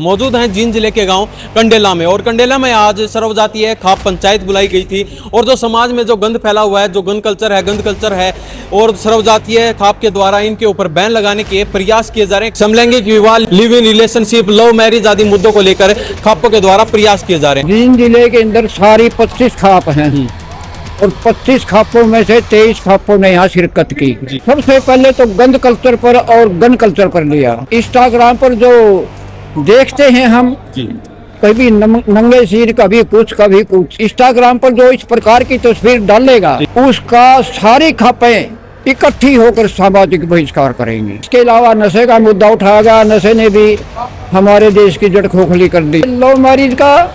मौजूद हैं जींद जिले के गांव कंडेला में। और कंडेला में आज सर्वजातीय खाप पंचायत बुलाई गई थी। और जो समाज में जो गंद फैला हुआ है, जो गंद कल्चर है और सर्वजातीय खाप के द्वारा इनके ऊपर बैन लगाने के प्रयास किए जा रहे हैं। समलैंगिक विवाह, live in relationship, love marriage आदि मुद्दों को लेकर खापों के द्वारा प्रयास किए जा रहे हैं। जींद जिले के अंदर सारी 25 खाप हैं और 25 खापों में से 23 खापों ने यहाँ शिरकत की। सबसे पहले तो गंद कल्चर पर और गन कल्चर पर लिया। इंस्टाग्राम पर जो देखते हैं हम, कभी नंगे सिर, कभी कुछ। इंस्टाग्राम पर जो इस प्रकार की तस्वीर डालेगा उसका सारी खापें इकट्ठी होकर सामाजिक बहिष्कार करेंगे। इसके अलावा नशे का मुद्दा उठाया गया। नशे ने भी हमारे देश की जड़ खोखली कर दी। लव मैरिज का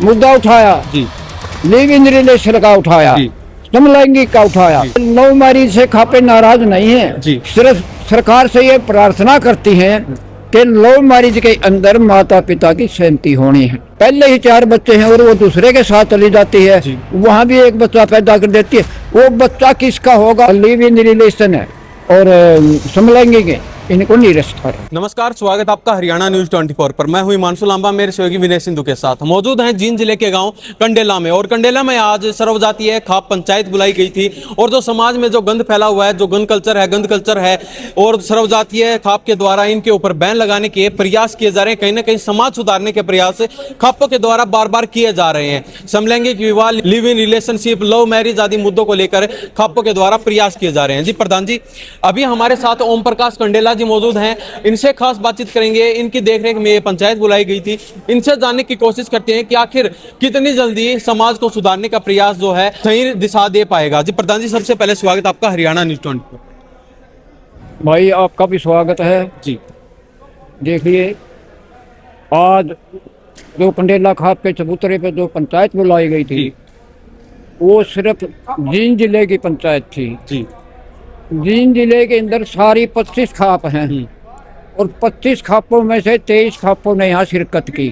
मुद्दा उठाया, लिव इन रिलेशन का उठाया, समलैंगिक का उठाया। लव मैरिज से खापे नाराज नहीं है, सिर्फ सरकार से ये प्रार्थना करती हैं कि लव मैरिज के अंदर माता पिता की सहमति होनी है। पहले ही 4 बच्चे हैं और वो दूसरे के साथ चली जाती है, वहाँ भी एक बच्चा पैदा कर देती है। वो बच्चा किसका होगा? लिव इन रिलेशन है और समलैंगिक है, इनको निरस्त करें। नमस्कार, स्वागत आपका हरियाणा न्यूज 24 पर। मैं हूं हिमांशु लांबा, मेरे सहयोगी विनय सिंधु के साथ। मौजूद हैं जींद जिले के गांव कंडेला में। और कंडेला में आज सर्वजातीय खाप पंचायत बुलाई गई थी। और जो समाज में जो गंद फैला हुआ है, जो गंद कल्चर है और सर्वजातीय खाप के द्वारा इनके ऊपर बैन लगाने के प्रयास किए जा रहे हैं। कहीं ना कहीं समाज सुधारने के प्रयास खापों के द्वारा बार बार किए जा रहे हैं। समलैंगिक विवाह, live in relationship, love marriage आदि मुद्दों को लेकर खापों के द्वारा प्रयास किए जा रहे हैं। जी प्रधान जी, अभी हमारे साथ ओम प्रकाश कंडेला जी मौजूद हैं। इनसे खास बातचीत करेंगे। इनकी देखरेख में ये पंचायत बुलाई गई थी। इनसे जानने की कोशिश करते हैं कि आखिर कितनी जल्दी समाज को सुधारने का प्रयास जो है सही दिशा दे पाएगा। जी प्रधान जी, सबसे पहले स्वागत आपका हरियाणा न्यूज 24। भाई आपका भी स्वागत है जी। देखिए, आज जो कंडेला खाप के चबूतरे पे जो पंचायत बुलाई गई थी वो सिर्फ जींद जिले की पंचायत थी। जींद जिले के अंदर सारी 25 खाप हैं और 25 खापों में से 23 खापों ने यहाँ शिरकत की।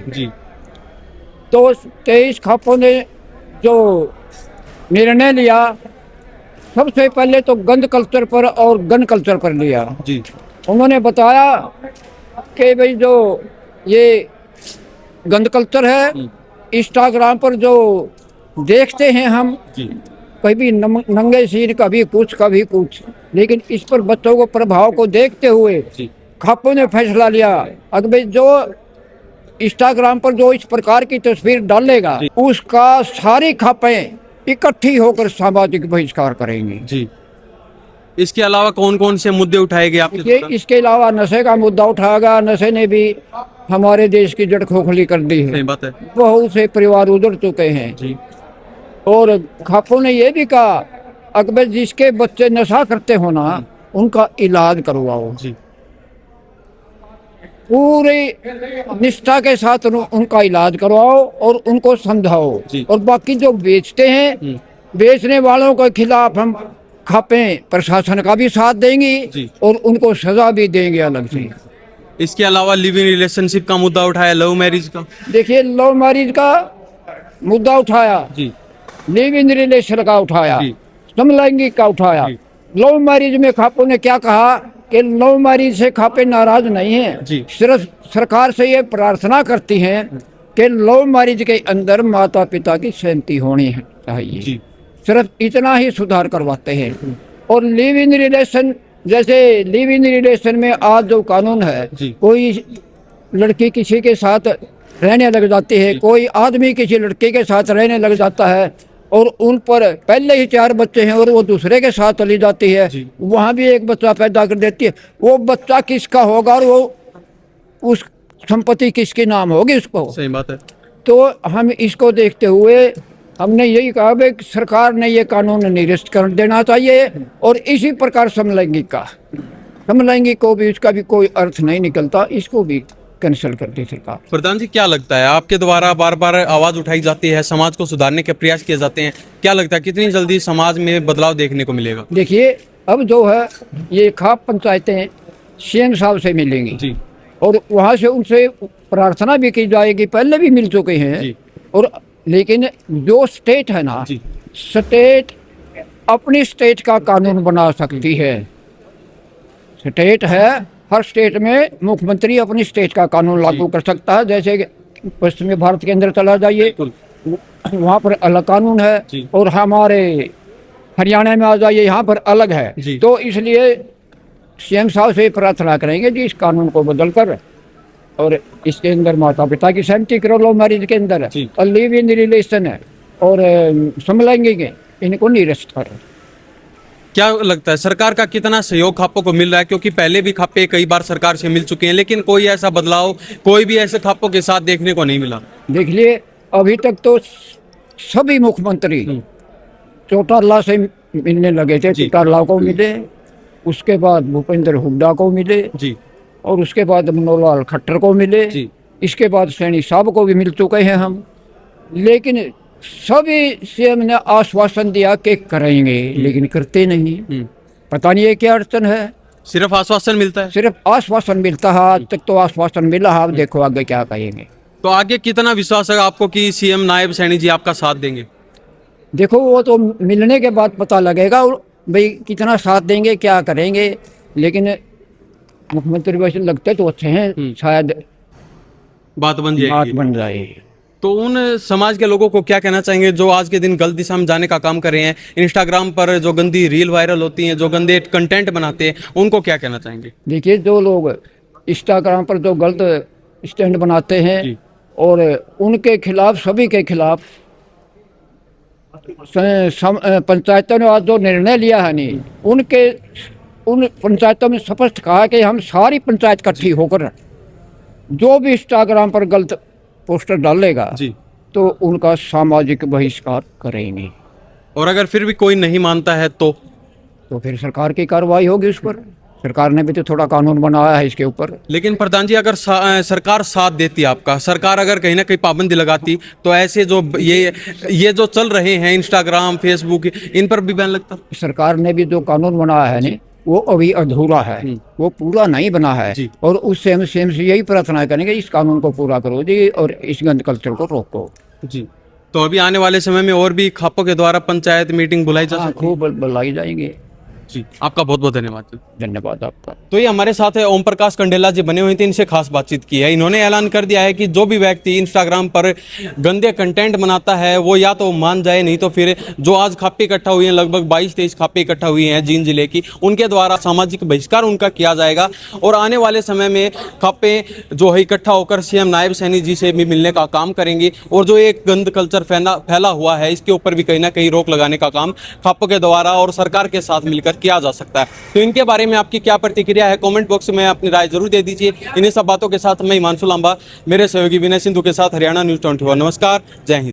तो 23 खापों ने जो निर्णय लिया, सबसे पहले तो गंद कल्चर पर और गन कल्चर पर लिया। उन्होंने बताया कि भाई जो ये गंद कल्चर है, इंस्टाग्राम पर जो देखते हैं हम, कभी नंगे सिर, कभी कुछ। लेकिन इस पर बच्चों को प्रभाव को देखते हुए खापों ने फैसला लिया, अगर भाई जो इंस्टाग्राम पर जो इस प्रकार की तस्वीर डालेगा उसका सारी खापें इकट्ठी होकर सामाजिक बहिष्कार करेंगे। इसके अलावा कौन कौन से मुद्दे उठाए गए आपके द्वारा? इसके अलावा नशे का मुद्दा उठाया गया। नशे ने भी हमारे देश की जड़ खोखली कर दी है। सही बात है। बहुत से परिवार उजड़ चुके हैं। और खापों ने यह भी कहा, अगर जिसके बच्चे नशा करते हो ना, उनका इलाज करवाओ। पूरी निष्ठा के साथ उनका इलाज करवाओ और उनको समझाओ। और बाकी जो बेचते हैं, बेचने वालों के खिलाफ हम खापें प्रशासन का भी साथ देंगे और उनको सजा भी देंगे अलग से। इसके अलावा लिव इन रिलेशनशिप का मुद्दा उठाया, लव मैरिज का। देखिए, लव मैरिज का मुद्दा उठाया, लिव इन रिलेशन का उठाया, समलैंगिक का उठाया। लव मैरिज में खापों ने क्या कहा कि लव मैरिज से खापे नाराज नहीं है, सिर्फ सरकार से ये प्रार्थना करती हैं कि लव मैरिज के अंदर माता पिता की सहमति होनी है चाहिए। सिर्फ इतना ही सुधार करवाते हैं। और लिव इन रिलेशन, जैसे लिव इन रिलेशन में आज जो कानून है, कोई लड़की किसी के साथ रहने लग जाती है, कोई आदमी किसी लड़के के साथ रहने लग जाता है और उन पर पहले ही 4 बच्चे हैं और वो दूसरे के साथ चली जाती है, वहाँ भी एक बच्चा पैदा कर देती है। वो बच्चा किसका होगा और वो उस संपत्ति किसके नाम होगी उसको? सही बात है। तो हम इसको देखते हुए हमने यही कहा कि सरकार ने ये कानून निरस्त कर देना चाहिए। और इसी प्रकार समलैंगिक को भी, इसका भी कोई अर्थ नहीं निकलता, इसको भी कैंसिल कर दी सरकार। प्रधान जी, क्या लगता है, आपके द्वारा बार बार आवाज उठाई जाती है, समाज को सुधारने के प्रयास किए जाते हैं, क्या लगता है कितनी जल्दी समाज में बदलाव देखने को मिलेगा? देखिए, अब जो है ये खाप पंचायतें सीएम साहब से मिलेंगी और वहाँ से उनसे प्रार्थना भी की जाएगी, पहले भी मिल चुके हैं। और लेकिन जो स्टेट है ना, स्टेट अपनी स्टेट का कानून बना सकती है। स्टेट है हर स्टेट में मुख्यमंत्री अपनी स्टेट का कानून लागू कर सकता है। जैसे कि पश्चिमी भारत के अंदर चला जाइए, वहाँ पर अलग कानून है, और हमारे हरियाणा में आ जाइए, यहाँ पर अलग है। तो इसलिए सीएम साहब से प्रार्थना करेंगे कि इस कानून को बदल कर, और इसके अंदर माता पिता की सहमति करो, लव मैरिज के अंदर और लिव इन रिलेशन है, और समलैंगिक इनको निरस्त करो। क्या लगता है सरकार का कितना सहयोग खापों को मिल रहा है? क्योंकि पहले भी खापे कई बार सरकार से मिल चुके हैं, लेकिन कोई ऐसा बदलाव कोई भी ऐसे खापों के साथ देखने को नहीं मिला। देख लिए, अभी तक तो सभी मुख्यमंत्री चौटाला से मिलने लगे थे। चौटाला को मिले, उसके बाद भूपेंद्र हुड्डा को मिले जी, और उसके बाद मनोहर लाल खट्टर को मिले, इसके बाद सैनी साहब को भी मिल चुके हैं हम। लेकिन सभी सीएम ने आश्वासन दिया कि करेंगे, लेकिन करते नहीं। पता नहीं ये क्या अड़चन है। सिर्फ आश्वासन मिलता है, सिर्फ आश्वासन मिलता है। आज तक तो आश्वासन मिला है, अब देखो आगे क्या कहेंगे। तो आगे कितना विश्वास है आपको कि सीएम नायब सैनी जी आपका साथ देंगे? देखो वो तो मिलने के बाद पता लगेगा भाई कितना साथ देंगे, क्या करेंगे। लेकिन मुख्यमंत्री वैसे लगते तो अच्छे हैं, शायद बात बन बात जाएगी। बन जाए। तो उन समाज के लोगों को क्या कहना चाहेंगे जो आज के दिन गलत दिशा में जाने का काम कर रहे हैं? इंस्टाग्राम पर जो गंदी रील वायरल होती हैं, जो गंदे कंटेंट बनाते हैं, उनको क्या कहना चाहेंगे? देखिए, जो लोग इंस्टाग्राम पर जो गलत स्टैंड बनाते हैं और उनके खिलाफ, सभी के खिलाफ पंचायतों ने आज जो निर्णय लिया है नहीं, उन पंचायतों में स्पष्ट कहा कि हम सारी पंचायत इकट्ठी होकर जो भी इंस्टाग्राम पर गलत पोस्टर डालेगा तो उनका सामाजिक बहिष्कार करेंगे। और अगर फिर भी कोई नहीं मानता है तो फिर सरकार की कार्रवाई होगी उस पर। सरकार ने भी तो थोड़ा कानून बनाया है इसके ऊपर। लेकिन प्रधान जी, अगर सरकार साथ देती आपका, सरकार अगर कहीं ना कहीं पाबंदी लगाती, तो ऐसे जो ये जो चल रहे हैं इंस्टाग्राम, फेसबुक, इन पर भी बैन लगता? सरकार ने भी जो कानून बनाया है ना, वो अभी अधूरा है, वो पूरा नहीं बना है। और उससे हम सीएम से यही प्रार्थना करेंगे, इस कानून को पूरा करो जी, और इस गंद कल्चर को रोको जी। तो अभी आने वाले समय में और भी खापों के द्वारा पंचायत मीटिंग बुलाई जा सकती है? खूब बुलाई जाएंगे जी। आपका बहुत बहुत धन्यवाद। धन्यवाद आपका। तो ये हमारे साथ है ओम प्रकाश कंडेला जी बने हुए थे, इनसे खास बातचीत की है। इन्होंने ऐलान कर दिया है कि जो भी व्यक्ति इंस्टाग्राम पर गंदे कंटेंट बनाता है वो या तो मान जाए, नहीं तो फिर जो आज खापे इकट्ठा हुई हैं, लगभग 22-23 खापे इकट्ठा हुई हैं जींद जिले की, उनके द्वारा सामाजिक बहिष्कार उनका किया जाएगा। और आने वाले समय में खापे जो है इकट्ठा होकर सीएम नायब सैनी जी से भी मिलने का काम करेंगे। और जो एक गंद कल्चर फैला हुआ है, इसके ऊपर भी कहीं ना कहीं रोक लगाने का काम खापों के द्वारा और सरकार के साथ मिलकर किया जा सकता है। तो इनके बारे में आपकी क्या प्रतिक्रिया है, कमेंट बॉक्स में अपनी राय जरूर दे दीजिए। इन्हीं सब बातों के साथ मैं हिमांशु लांबा मेरे सहयोगी विनय सिंधु के साथ हरियाणा न्यूज़ 24। नमस्कार, जय हिंद।